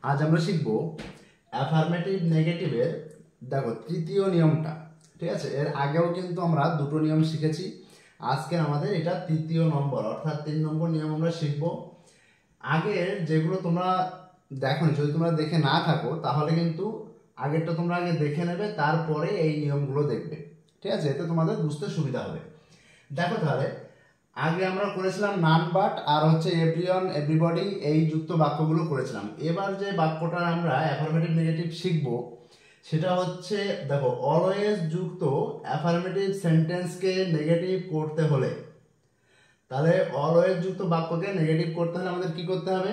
আজ আমরা শিখব অ্যাফার্মেটিভ নেগেটিভের দেখো তৃতীয় নিয়মটা। ঠিক আছে, এর আগেও কিন্তু আমরা দুটো নিয়ম শিখেছি, আজকে আমাদের এটা তৃতীয় নম্বর অর্থাৎ 3 নম্বর নিয়ম আমরা শিখব। আগের যেগুলো তোমরা দেখো, যদি তোমরা দেখে না থাকো তাহলে কিন্তু আগেরটা তোমরা আগে দেখে নেবে, তারপরে এই নিয়মগুলো দেখবে। ঠিক আছে, এতে তোমাদের বুঝতে সুবিধা হবে। দেখো তাহলে আগে আমরা করেছিলাম নান বাট আর হচ্ছে এভরিওয়ান এভরিবডি এই যুক্ত বাক্যগুলো করেছিলাম। এবার যে বাক্যটা আমরা অ্যাফার্মেটিভ নেগেটিভ শিখব সেটা হচ্ছে দেখো অলওয়েজ যুক্ত অ্যাফার্মেটিভ সেন্টেন্সকে নেগেটিভ করতে হলে, তাহলে অলওয়েজ যুক্ত বাক্যকে নেগেটিভ করতে হলে আমাদের কি করতে হবে?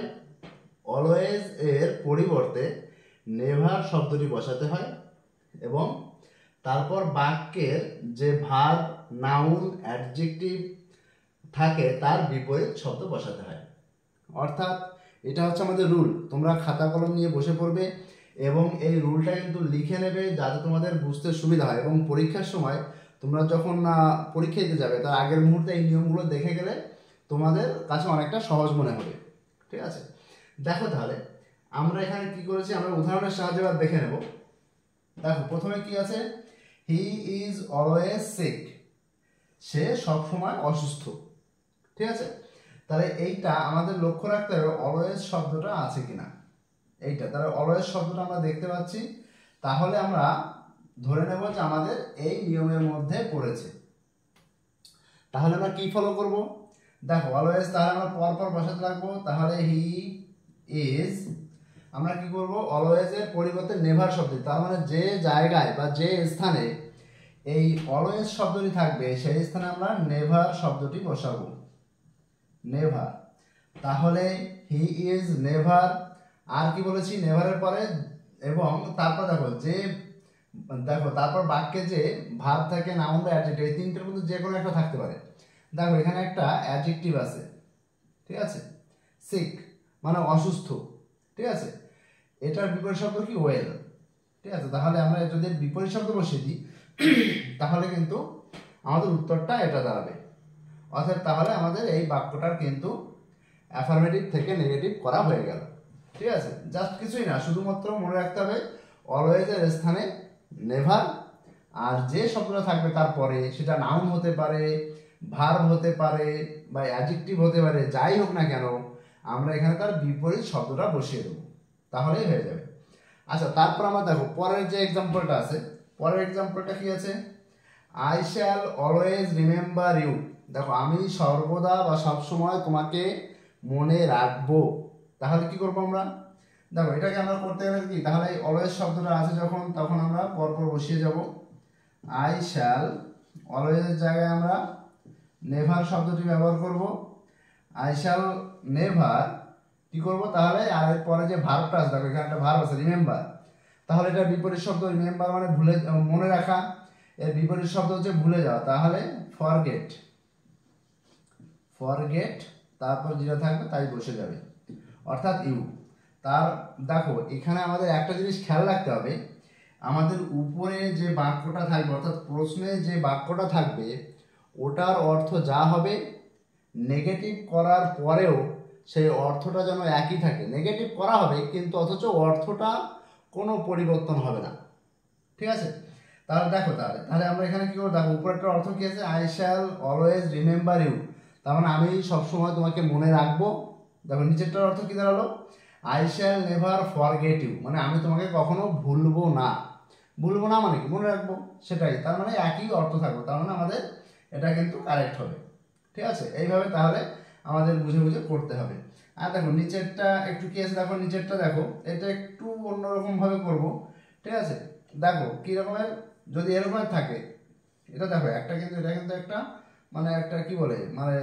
অলওয়েজ এর পরিবর্তে নেভার শব্দটি বসাতে হয় এবং তারপর বাক্যের যে ভার্ব, নাউন, অ্যাডজেক্টিভ থাকে তার বিপরীত শব্দ বসাতে হয়। অর্থাৎ এটা হচ্ছে আমাদের রুল। তোমরা খাতা কলম নিয়ে বসে পড়বে এবং এই রুলটা কিন্তু লিখে নেবে যাতে তোমাদের বুঝতে সুবিধা হয়, এবং পরীক্ষার সময় তোমরা যখন পরীক্ষা দিতে যাবে তার আগের মুহূর্তে এই নিয়মগুলো দেখে গেলে তোমাদের কাছে অনেকটা সহজ মনে হবে। ঠিক আছে, দেখো তাহলে আমরা এখানে কি করেছি, আমরা উদাহরণের সাহায্যে এবার দেখে নেব। দেখো প্রথমে কি আছে, হি ইজ অলওয়েজ সিক, সে সবসময় অসুস্থ। ঠিক আছে, তাহলে এইটা আমাদের লক্ষ্য রাখতে হবে অলওয়েজ শব্দটা আছে কিনা। এইটা তাহলে অলওয়েজ শব্দটা আমরা দেখতে পাচ্ছি, তাহলে আমরা ধরে নেব যে আমাদের এই নিয়মের মধ্যে পড়েছে। তাহলে আমরা কি ফলো করব? দেখো অলওয়েজ তাহলে আমরা পরপর বসাতে রাখবো। তাহলে হি ইজ, আমরা কি করব, অলওয়েজ এর পরিবর্তে নেভার শব্দ, তার মানে যে জায়গায় বা যে স্থানে এই অলওয়েজ শব্দটি থাকবে সেই স্থানে আমরা নেভার শব্দটি বসাবো, নেভার। তাহলে হি ইজ নেভার, আর কি বলেছি নেভারের পরে, এবং তারপর দেখো তারপর বাক্যে যে ভার্ব থাকে, নাউন বা অ্যাডজেক্টিভ, এই তিনটের মধ্যে যে কোনো একটা থাকতে পারে। দেখো এখানে একটা অ্যাডজেক্টিভ আছে, ঠিক আছে, সিক মানে অসুস্থ। ঠিক আছে, এটার বিপরীত শব্দ কি? ওয়েল। ঠিক আছে, তাহলে আমরা যদি বিপরীত শব্দ বসিয়ে দিই তাহলে কিন্তু আমাদের উত্তরটা এটা দাঁড়াবে। অর্থাৎ তাহলে আমাদের এই বাক্যটার কিন্তু অ্যাফার্মেটিভ থেকে নেগেটিভ করা হয়ে গেল। ঠিক আছে, জাস্ট কিছুই না, শুধুমাত্র মনে রাখতে হবে অলওয়েজের স্থানে নেভার, আর যে শব্দটা থাকবে তারপরে সেটা নাউন হতে পারে, ভার্ব হতে পারে বা অ্যাডজেক্টিভ হতে পারে, যাই হোক না কেন আমরা এখানে তার বিপরীত শব্দটা বসিয়ে দেবো, তাহলেই হয়ে যাবে। আচ্ছা, তারপর আমরা দেখো পরের যে এক্সাম্পলটা আছে, পরের এক্সাম্পলটা কি আছে, I shall always remember you. দেখো আমি সর্বদা বা সবসময় তোমাকে মনে রাখবো। তাহলে কি করবো আমরা? দেখো এটাকে আমরা করতে গেলে কি, তাহলে অলওয়েজ শব্দটা আছে যখন, তখন আমরা পরপর বসিয়ে যাব। আই শ্যাল, অলওয়েজের জায়গায় আমরা নেভার শব্দটি ব্যবহার করব। আই শ্যাল নেভার কি করব, তাহলে আর এর পরে যে ভার্বটা আছে, দেখো এখানে একটা ভার্ব আছে রিমেম্বার, তাহলে এটা বিপরীত শব্দ, রিমেম্বার মানে ভুলে, মনে রাখা, এর বিপরীত শব্দ হচ্ছে ভুলে যাওয়া, তাহলে ফরগেট। ফরগেট তারপর যেটা থাকবে তাই বসে যাবে, অর্থাৎ ইউ। তার দেখো এখানে আমাদের একটা জিনিস খেয়াল রাখতে হবে, আমাদের উপরে যে বাক্যটা থাকবে অর্থাৎ প্রশ্নে যে বাক্যটা থাকবে ওটার অর্থ যা হবে নেগেটিভ করার পরেও সেই অর্থটা যেন একই থাকে। নেগেটিভ করা হবে কিন্তু অথচ অর্থটা কোনো পরিবর্তন হবে না। ঠিক আছে, তাহলে দেখো তাহলে আমরা এখানে কি করবো, দেখো উপরেরটার অর্থ কি আছে, I shall always remember you, তার মানে আমি সবসময় তোমাকে মনে রাখবো। দেখো নিচেরটার অর্থ কি দাঁড়ালো, I shall never forget you, মানে আমি তোমাকে কখনো ভুলবো না। ভুলবো না মানে কি, মনে রাখবো, সেটাই, তার মানে একই অর্থ থাকবে, তার মানে আমাদের এটা কিন্তু কারেক্ট হবে। ঠিক আছে, এইভাবে তাহলে আমাদের বুঝে বুঝে করতে হবে। আর দেখো নিচেরটা একটু কি আছে, দেখো নিচেরটা দেখো, এটা একটু অন্যরকম ভাবে করব। ঠিক আছে, দেখো কি রকমের, যদি এরকমের থাকে, এটা দেখো একটা কিন্তু, এটা কিন্তু একটা মানে একটা কি বলে, মানে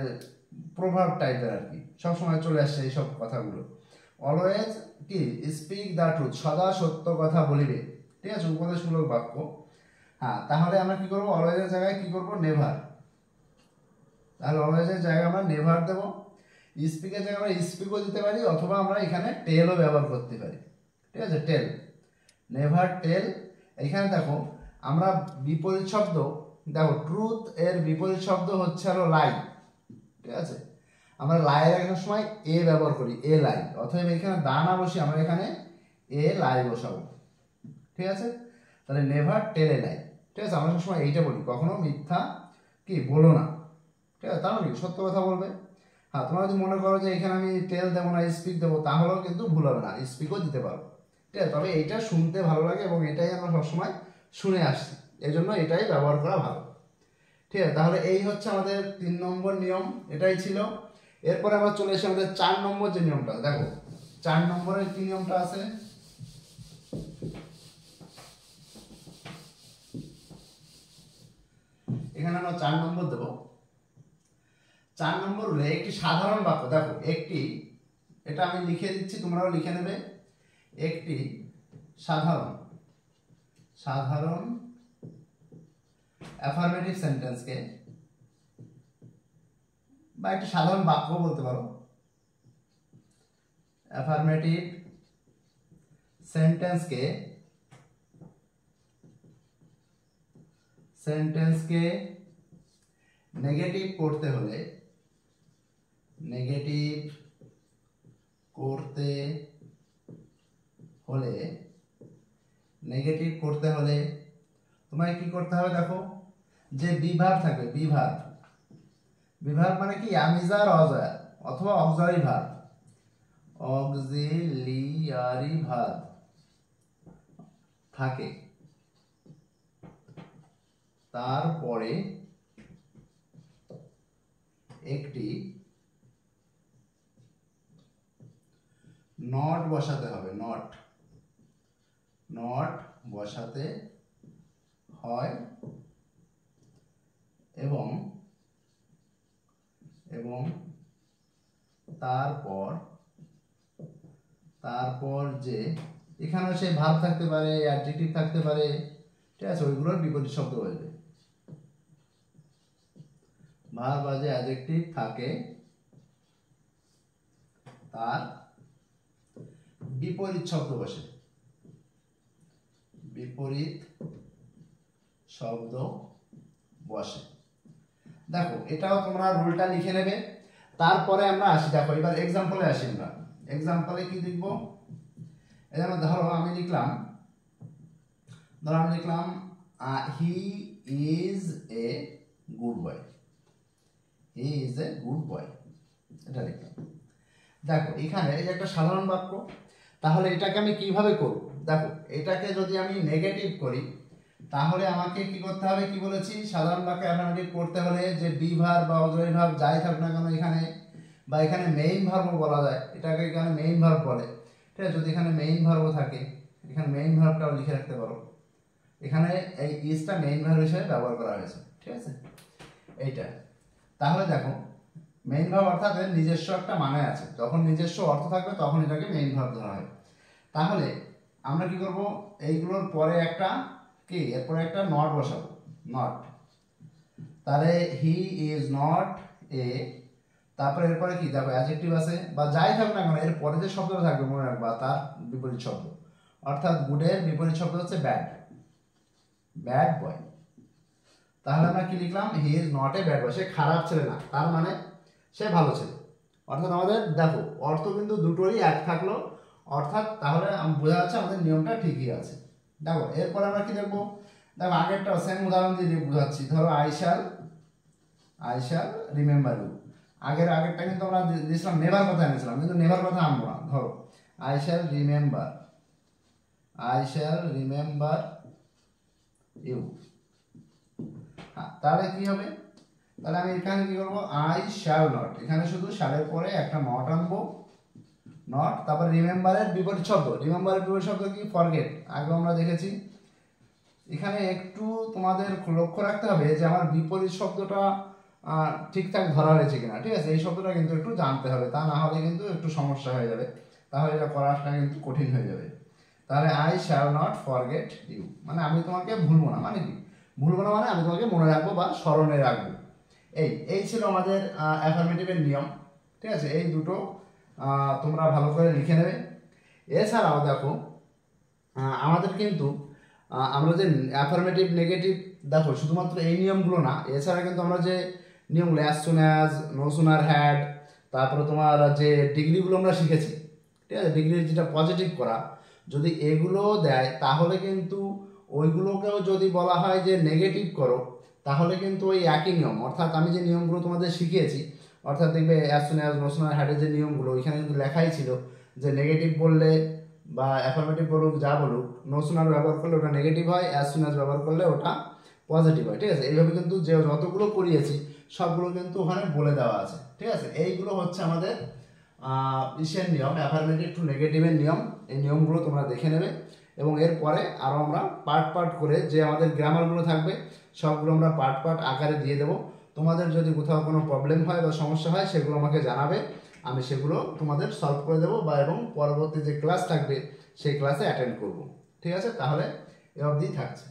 প্রভাব টাইপের আর কি, সবসময় চলে আসছে এইসব কথাগুলো। অলওয়েজ কি, স্পিক দ্য ট্রুথ, সদা সত্য কথা বলিবে। ঠিক আছে, উপদেশমূলক বাক্য। হ্যাঁ, তাহলে আমরা কি করবো, অলওয়েজের জায়গায় কি করবো, নেভার। তাহলে অলওয়েজের জায়গায় আমরা নেভার দেবো। স্পিকের জায়গায় আমরা স্পিকও দিতে পারি, অথবা আমরা এখানে টেলও ব্যবহার করতে পারি। ঠিক আছে, টেল, নেভার টেল। এখানে দেখো আমরা বিপরীত শব্দ, দেখো ট্রুথ এর বিপরীত শব্দ হচ্ছে হলো লাই। ঠিক আছে, আমরা লাইয়ের একটা সময় এ ব্যবহার করি, এ লাই, অথবা এখানে দা না বসে আমরা এখানে এ লাই বসাবো, ঠিক আছে? তাহলে নেভার টেল এ লাই, ঠিক আছে? আমরা সবসময় এইটা বলি, কখনো মিথ্যা কি বলো না, ঠিক আছে? তাহলে কি সত্য কথা বলবে। হ্যাঁ, তোমরা যদি মনে করো যে এখানে আমি টেল দেবো না স্পিক দেবো, তাহলেও কিন্তু ভুল হবে না, স্পিকও দিতে পারো, ঠিক আছে? তবে এইটা শুনতে ভালো লাগে এবং এটাই আমরা সবসময় শুনে আসছি, এই জন্য এটাই ব্যবহার করা ভালো, ঠিক আছে? তাহলে এই হচ্ছে আমাদের 3 নম্বর নিয়ম, এটাই ছিল। এরপরে আমরা চলে এসে আমাদের 4 নম্বর যে নিয়মটা, দেখো 4 নম্বরের কি নিয়মটা আছে, এখানে আমরা 4 নম্বর দেব। 4 নম্বর হলো একটি সাধারণ বাক্য, দেখো একটি, এটা আমি লিখে দিচ্ছি, তোমরাও লিখে নেবে। একটি সাধারণ অ্যাফার্মেটিভ সেন্টেন্সকে বা একটি সাধারণ বাক্য বলতে পারো, অ্যাফার্মেটিভ সেন্টেন্সকে নেগেটিভ করতে হলে তোমায় কি করতে হবে, দেখো যে বিভার থাকবে, বিভার মানে কি আমিজার অজয়ার অথবা অক্সিলারি ভার্ব থাকে, তারপরে একটি নট বসাতে হবে, নট বসাতে হয় এবং তারপর যে এখানে সেই ভার্ব থাকতে পারে, অ্যাডজেক্টিভ থাকতে পারে, ঠিক আছে? ওইগুলোর বিপরীত শব্দ বসবে, ভার্ব বা যে অ্যাডজেক্টিভ থাকে তার বিপরীত শব্দ বসে, দেখো এটাও তোমরা রুলটা লিখে নেবে। তারপরে আমরা আসি, দেখো এবার এক্সাম্পলে আসি। আমরা এক্সাম্পলে কি লিখব, এই যেমন ধরো আমি লিখলাম he is a good boy, এটা লিখলাম। দেখো এখানে এই একটা সাধারণ বাক্য, তাহলে এটাকে আমি কিভাবে করব, দেখো এটাকে যদি আমি নেগেটিভ করি তাহলে আমাকে কি করতে হবে, কি বলেছি, সাধারণ বাক্যে অ্যাফার্মেটিভ করতে হলে যে বি ভার্ব বা অক্সিলারি ভার্ব যাই থাক না কেন এখানে, বা এখানে মেইন ভার্বও বলা যায়, এটাকে এখানে মেইন ভার্ব বলে, ঠিক আছে? যদি এখানে মেইন ভার্বও থাকে, এখানে মেইন ভার্বটাও লিখে রাখতে পারো, এখানে এই ইজটা মেইন ভার্ব হিসেবে ব্যবহার করা হয়েছে, ঠিক আছে? এইটা তাহলে দেখো মেইন ভার্ব অর্থাৎ এর নিজস্ব একটা মানে আছে, যখন নিজস্ব অর্থ থাকবে তখন এটাকে মেইন ভার্ব ধরা হয়। তাহলে আমরা কি করব, এইগুলোর পরে একটা কি, এরপরে একটা নট বসাবো, নট, তাহলে হি ইজ নট এ, তারপরে এরপরে কি, দেখো অ্যাডজেক্টিভ আছে বা যাই থাক না কেন এর পরে যে শব্দটা থাকবে মনে রাখবা তার বিপরীত শব্দ, অর্থাৎ গুডের বিপরীত শব্দ হচ্ছে ব্যাড বয়। তাহলে আমরা কি লিখলাম, he is not a bad boy, সে খারাপ ছেলে না, তার মানে সে ভালো ছেলে। অর্থাৎ আমাদের দেখো অর্থ কিন্তু দুটোরই এক থাকলো, অর্থাৎ তাহলে বোঝা যাচ্ছে আমাদের নিয়মটা ঠিকই আছে। দেখো এরপরে আমরা কি দেখবো, দেখো আগেরটা সেম উদাহরণ দিয়ে বোঝাচ্ছি। ধরো আই শ্যাল রিমেম্বার ইউ, আগেরটা কিন্তু আমরা দিয়েছিলাম নেভার কথা এনেছিলাম, কিন্তু নেভার কথা আনবো না। ধরো আই শ্যাল রিমেম্বার ইউ, তাহলে কি হবে, তাহলে আমি এখানে কি করবো, আই শ্যাল নট, এখানে শুধু শ্যালের পরে একটা নট আনবো, নট, তারপর রিমেম্বারের বিপরীত শব্দ, কি, ফরগেট, আগে আমরা দেখেছি। এখানে একটু তোমাদের লক্ষ্য রাখতে হবে যে আমার বিপরীত শব্দটা ঠিকঠাক ধরা হয়েছে কিনা, ঠিক আছে? এই শব্দটা কিন্তু একটু জানতে হবে, তা না হলে কিন্তু একটু সমস্যা হয়ে যাবে, তাহলে এটা করাটা কিন্তু কঠিন হয়ে যাবে। তাহলে I shall not forget you, মানে আমি তোমাকে ভুলবো না, মানে কি ভুলবো না, মানে আমি তোমাকে মনে রাখবো বা স্মরণে রাখবো। এই ছিল আমাদের অ্যাফার্মেটিভের নিয়ম, ঠিক আছে? এই দুটো তোমরা ভালো করে লিখে নেবে। এছাড়াও দেখো আমাদের কিন্তু আমরা যে অ্যাফার্মেটিভ নেগেটিভ, দেখো শুধুমাত্র এই নিয়মগুলো না, এছাড়া কিন্তু আমরা যে নিয়মগুলো as soon as, no sooner had, তারপরে তোমার যে ডিগ্রিগুলো আমরা শিখেছি, ঠিক আছে? ডিগ্রির যেটা পজিটিভ করা, যদি এগুলো দেয় তাহলে কিন্তু ওইগুলোকেও যদি বলা হয় যে নেগেটিভ করো, তাহলে কিন্তু ওই একই নিয়ম, অর্থাৎ আমি যে নিয়মগুলো তোমাদের শিখিয়েছি, অর্থাৎ দেখবে অ্যাজ সুন অ্যাজ, নো সুন হ্যাডের যে নিয়মগুলো ওইখানে কিন্তু লেখাই ছিল যে নেগেটিভ বললে বা অ্যাফার্মেটিভ বলুক যা বলুক, নো সুনার ব্যবহার করলে ওটা নেগেটিভ হয়, অ্যাজ সুন অ্যাজ ব্যবহার করলে ওটা পজিটিভ হয়। ঠিক আছে, এইভাবে কিন্তু যে যতগুলো করিয়েছি সবগুলো কিন্তু ওখানে বলে দেওয়া আছে। ঠিক আছে, এইগুলো হচ্ছে আমাদের ইসের নিয়ম, অ্যাফার্মেটিভ টু নেগেটিভের নিয়ম। এই নিয়মগুলো তোমরা দেখে নেবে এবং এরপরে আরও আমরা পার্ট পার্ট করে যে আমাদের গ্রামারগুলো থাকবে সবগুলো আমরা পার্ট পার্ট আকারে দিয়ে দেবো। তোমাদের যদি কোথাও কোনো প্রবলেম হয় বা সমস্যা হয় সেগুলো আমাকে জানাবে, আমি সেগুলো তোমাদের সলভ করে দেবো বা এবং পরবর্তী যে ক্লাস থাকবে সেই ক্লাসে অ্যাটেন্ড করব। ঠিক আছে, তাহলে এ অবধি থাকছে।